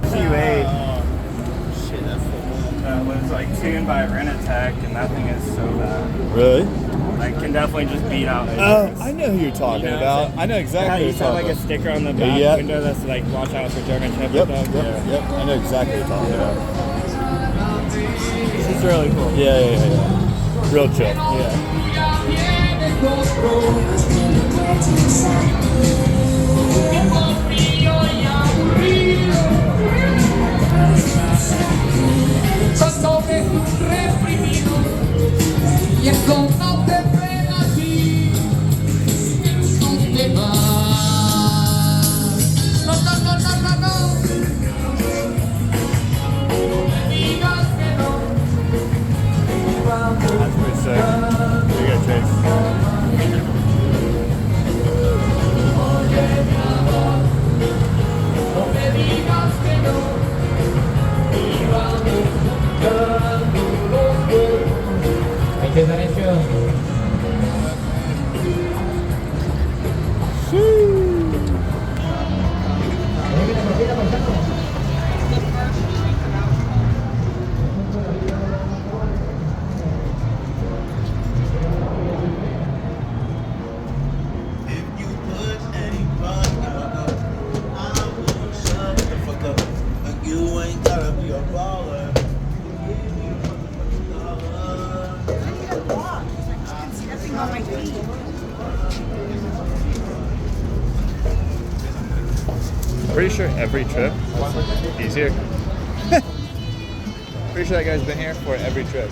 Q8. Shit, that's That was like tuned by Renatech, and that thing is so bad. Really? I can definitely just beat out. Oh, I know who you're talking about. I know exactly Yeah, who you you're saw talking like a about. sticker on the back Yeah. window that's like, watch out for German Shepherd Yep, dog. yep. I know exactly what you're talking about. This is really cool. Yeah. Real chill. Yeah. Y eso no te pega a ti, ¿dónde vas? No, no me digas que no. That's pretty sick. You got Chase. No me digas que no. Y vamos buscando los cuerpos. Hay que dar hecho. If you put any fuck up, I'm gonna shut the fuck up. And you ain't gotta be a baller. Give me a motherfucking dollar. I need a walk. I'm stepping on my feet. Pretty sure every trip he's here. Pretty sure that guy's been here for every trip.